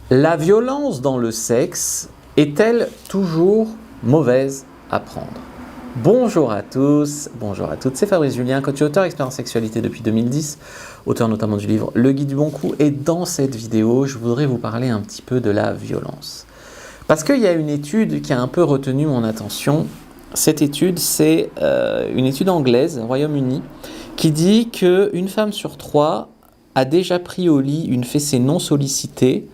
La violence dans le sexe est-elle toujours mauvaise à prendre? Bonjour à tous, bonjour à toutes, c'est Fabrice Julien, coach et auteur expert en sexualité depuis 2010, auteur notamment du livre Le Guide du Bon Coup, et dans cette vidéo, je voudrais vous parler un petit peu de la violence. Parce qu'il y a une étude qui a un peu retenu mon attention. Cette étude, c'est une étude anglaise, au Royaume-Uni, qui dit qu'une femme sur 3 a déjà pris au lit une fessée non sollicitée,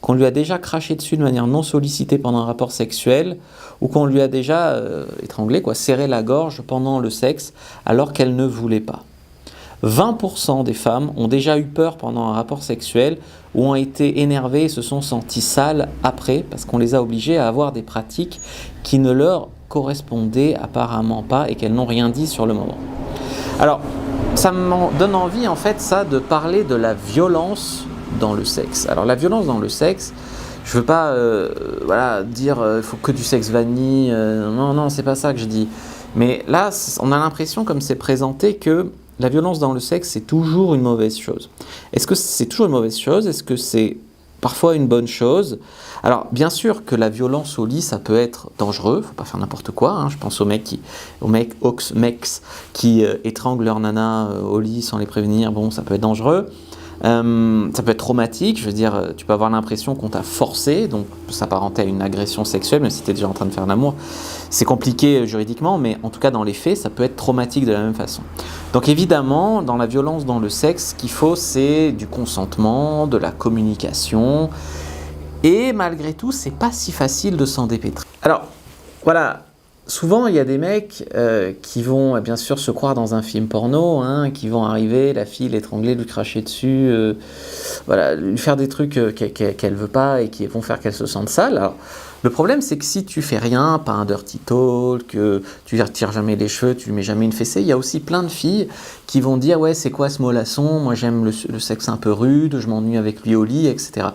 qu'on lui a déjà craché dessus de manière non sollicitée pendant un rapport sexuel, ou qu'on lui a déjà étranglé, serré la gorge pendant le sexe, alors qu'elle ne voulait pas. 20% des femmes ont déjà eu peur pendant un rapport sexuel, ou ont été énervées et se sont senties sales après, parce qu'on les a obligées à avoir des pratiques qui ne leur correspondaient apparemment pas et qu'elles n'ont rien dit sur le moment. Alors, ça me donne envie en fait ça de parler de la violence dans le sexe. Alors la violence dans le sexe, je veux pas dire il faut que du sexe vanille, non, c'est pas ça que je dis. Mais là, on a l'impression comme c'est présenté que la violence dans le sexe c'est toujours une mauvaise chose. Est-ce que c'est toujours une mauvaise chose? Est-ce que c'est parfois une bonne chose? Alors bien sûr que la violence au lit ça peut être dangereux, faut pas faire n'importe quoi, hein. Je pense aux mecs qui étranglent leur nana au lit sans les prévenir, bon ça peut être dangereux. Ça peut être traumatique, je veux dire, tu peux avoir l'impression qu'on t'a forcé, donc s'apparenter à une agression sexuelle, même si tu es déjà en train de faire l'amour. C'est compliqué juridiquement, mais en tout cas dans les faits, ça peut être traumatique de la même façon. Donc évidemment, dans la violence dans le sexe, ce qu'il faut, c'est du consentement, de la communication, et malgré tout, c'est pas si facile de s'en dépêtrer. Alors, voilà. Souvent, il y a des mecs qui vont bien sûr se croire dans un film porno, qui vont arriver, la fille l'étrangler, lui cracher dessus, lui faire des trucs qu'elle veut pas et qui vont faire qu'elle se sente sale. Alors, le problème, c'est que si tu fais rien, pas un dirty talk, que tu lui retires jamais les cheveux, tu lui mets jamais une fessée, il y a aussi plein de filles qui vont dire « Ouais, c'est quoi ce mollasson? Moi, j'aime le sexe un peu rude, je m'ennuie avec lui au lit, etc. »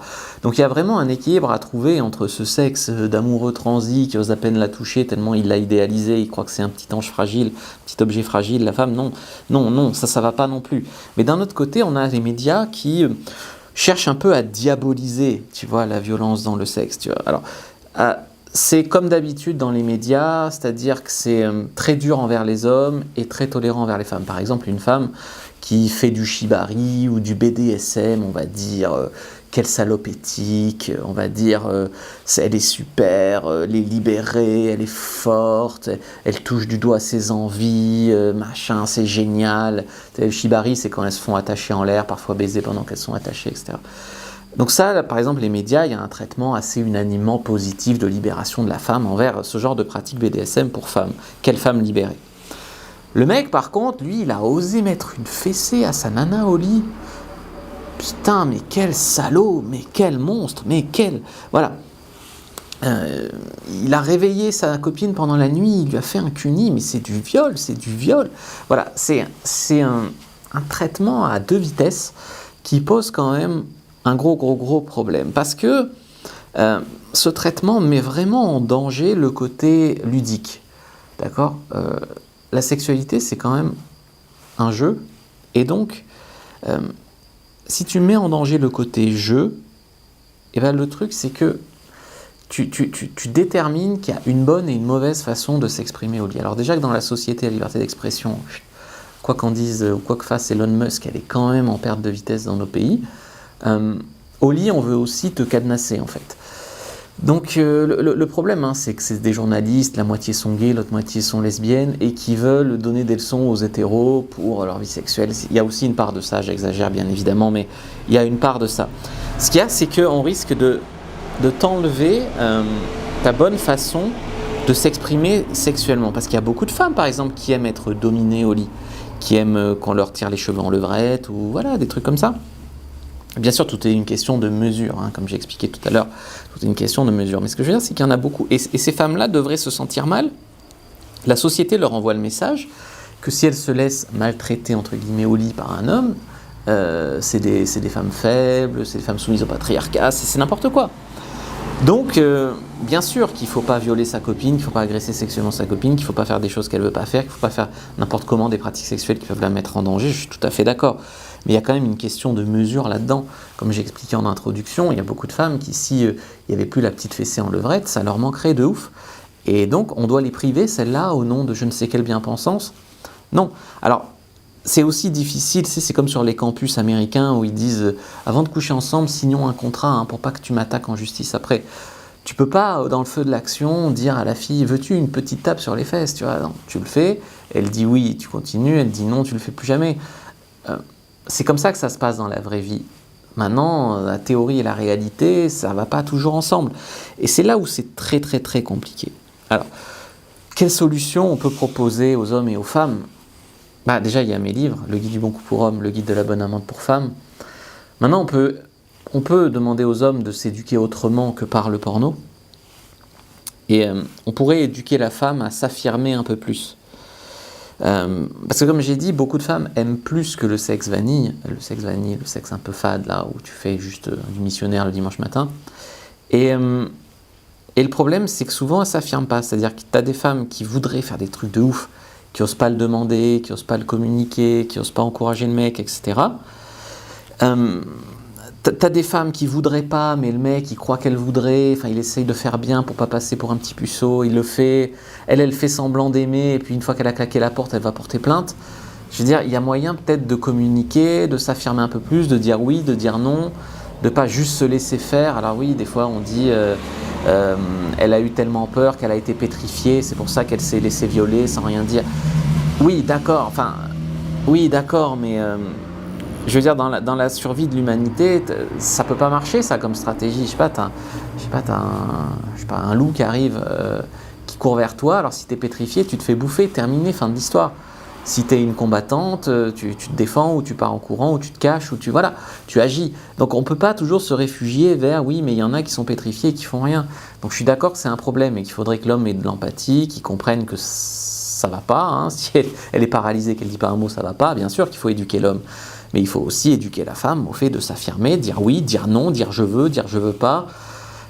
Donc, il y a vraiment un équilibre à trouver entre ce sexe d'amoureux transi qui ose à peine la toucher tellement il l'a idéalisé, il croit que c'est un petit ange fragile, un petit objet fragile, la femme, non, ça va pas non plus. Mais d'un autre côté, on a les médias qui cherchent un peu à diaboliser, tu vois, la violence dans le sexe, tu vois. Alors, c'est comme d'habitude dans les médias, c'est-à-dire que c'est très dur envers les hommes et très tolérant envers les femmes. Par exemple, une femme qui fait du shibari ou du BDSM, on va dire quelle salope éthique, on va dire elle est super, elle est libérée, elle est forte, elle touche du doigt ses envies, machin, c'est génial. Le shibari, c'est quand elles se font attacher en l'air, parfois baiser pendant qu'elles sont attachées, etc. Donc ça, par exemple, les médias, il y a un traitement assez unanimement positif de libération de la femme envers ce genre de pratique BDSM pour femmes. Quelle femme libérée? Le mec, par contre, lui, il a osé mettre une fessée à sa nana au lit. Putain, mais quel salaud, mais quel monstre, mais quel... Voilà. Il a réveillé sa copine pendant la nuit, il lui a fait un cuni, mais c'est du viol, c'est du viol. Voilà, c'est un traitement à deux vitesses qui pose quand même un gros problème, parce que ce traitement met vraiment en danger le côté ludique, d'accord? La sexualité, c'est quand même un jeu, et donc, si tu mets en danger le côté jeu, le truc, c'est que tu détermines qu'il y a une bonne et une mauvaise façon de s'exprimer au lit. Alors déjà que dans la société, la liberté d'expression, quoi qu'en dise ou quoi que fasse Elon Musk, elle est quand même en perte de vitesse dans nos pays. Au lit, on veut aussi te cadenasser, en fait. Donc, le problème, c'est que c'est des journalistes, la moitié sont gays, l'autre moitié sont lesbiennes, et qui veulent donner des leçons aux hétéros pour leur vie sexuelle. Il y a aussi une part de ça, j'exagère bien évidemment, mais il y a une part de ça. Ce qu'il y a, c'est qu'on risque de t'enlever ta bonne façon de s'exprimer sexuellement. Parce qu'il y a beaucoup de femmes, par exemple, qui aiment être dominées au lit, qui aiment qu'on leur tire les cheveux en levrette, ou voilà, des trucs comme ça. Bien sûr, tout est une question de mesure, comme j'ai expliqué tout à l'heure, tout est une question de mesure. Mais ce que je veux dire, c'est qu'il y en a beaucoup. Et ces femmes-là devraient se sentir mal. La société leur envoie le message que si elles se laissent maltraiter, entre guillemets, au lit par un homme, c'est des femmes faibles, c'est des femmes soumises au patriarcat, c'est n'importe quoi. Donc, bien sûr qu'il ne faut pas violer sa copine, qu'il ne faut pas agresser sexuellement sa copine, qu'il ne faut pas faire des choses qu'elle ne veut pas faire, qu'il ne faut pas faire n'importe comment des pratiques sexuelles qui peuvent la mettre en danger, je suis tout à fait d'accord. Mais il y a quand même une question de mesure là-dedans. Comme j'ai expliqué en introduction, il y a beaucoup de femmes qui, si il n'y avait plus la petite fessée en levrette, ça leur manquerait de ouf. Et donc, on doit les priver, celles-là, au nom de je ne sais quelle bien-pensance. Non. Alors, c'est aussi difficile, c'est comme sur les campus américains où ils disent avant de coucher ensemble, signons un contrat pour pas que tu m'attaques en justice après. Tu peux pas, dans le feu de l'action, dire à la fille veux-tu une petite tape sur les fesses, tu vois, non, tu le fais, elle dit oui, tu continues, elle dit non, tu le fais plus jamais. C'est comme ça que ça se passe dans la vraie vie. Maintenant, la théorie et la réalité, ça va pas toujours ensemble. Et c'est là où c'est très très très compliqué. Alors, quelle solution on peut proposer aux hommes et aux femmes ? Déjà, il y a mes livres, le guide du bon coup pour homme, le guide de la bonne amante pour femme. Maintenant, on peut demander aux hommes de s'éduquer autrement que par le porno. Et on pourrait éduquer la femme à s'affirmer un peu plus. Parce que comme j'ai dit, beaucoup de femmes aiment plus que le sexe vanille, le sexe un peu fade, là, où tu fais juste du missionnaire le dimanche matin. Et le problème, c'est que souvent, elles ne s'affirment pas. C'est-à-dire que tu as des femmes qui voudraient faire des trucs de ouf, qui n'osent pas le demander, qui n'osent pas le communiquer, qui n'osent pas encourager le mec, etc. T'as des femmes qui voudraient pas, mais le mec, il croit qu'elle voudrait, il essaye de faire bien pour pas passer pour un petit puceau, il le fait, elle fait semblant d'aimer, et puis une fois qu'elle a claqué la porte, elle va porter plainte. Je veux dire, il y a moyen peut-être de communiquer, de s'affirmer un peu plus, de dire oui, de dire non, de pas juste se laisser faire. Alors oui, des fois on dit elle a eu tellement peur qu'elle a été pétrifiée, c'est pour ça qu'elle s'est laissée violer sans rien dire. Oui, d'accord, mais je veux dire, dans la survie de l'humanité, ça peut pas marcher ça comme stratégie. Je sais pas, t'as un loup qui arrive, qui court vers toi, alors si t'es pétrifié, tu te fais bouffer, terminé, fin de l'histoire. Si tu es une combattante, tu te défends, ou tu pars en courant, ou tu te caches, ou tu agis. Donc on ne peut pas toujours se réfugier vers oui, mais il y en a qui sont pétrifiés et qui font rien. Donc je suis d'accord que c'est un problème et qu'il faudrait que l'homme ait de l'empathie, qu'il comprenne que ça va pas. Si elle est paralysée, qu'elle dit pas un mot, ça va pas. Bien sûr qu'il faut éduquer l'homme, mais il faut aussi éduquer la femme au fait de s'affirmer, dire oui, dire non, dire je veux pas.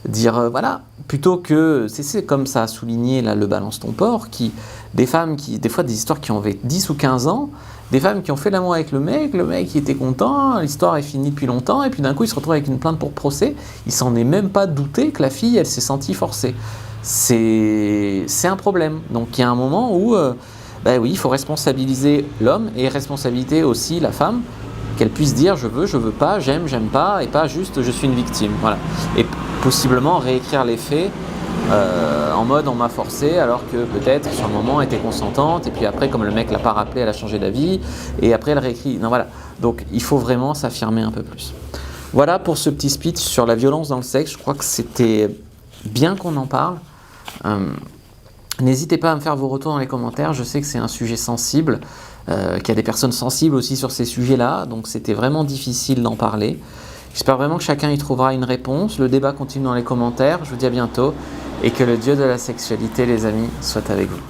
Dire voilà, plutôt que c'est comme ça a souligné là le balance ton porc, des femmes qui, des fois des histoires qui ont 10 ou 15 ans, des femmes qui ont fait l'amour avec le mec il était content, l'histoire est finie depuis longtemps, et puis d'un coup il se retrouve avec une plainte pour procès, il s'en est même pas douté que la fille elle s'est sentie forcée. C'est un problème. Donc il y a un moment où oui, il faut responsabiliser l'homme et responsabiliser aussi la femme, qu'elle puisse dire je veux pas, j'aime pas, et pas juste je suis une victime. Voilà. Et possiblement réécrire les faits en mode on m'a forcé alors que peut-être sur le moment elle était consentante, et puis après comme le mec l'a pas rappelé, elle a changé d'avis, et après elle réécrit. Non, voilà. Donc il faut vraiment s'affirmer un peu plus. Voilà pour ce petit speech sur la violence dans le sexe. Je crois que c'était bien qu'on en parle. N'hésitez pas à me faire vos retours dans les commentaires. Je sais que c'est un sujet sensible, qu'il y a des personnes sensibles aussi sur ces sujets-là, donc c'était vraiment difficile d'en parler. J'espère vraiment que chacun y trouvera une réponse. Le débat continue dans les commentaires. Je vous dis à bientôt, et que le Dieu de la sexualité, les amis, soit avec vous.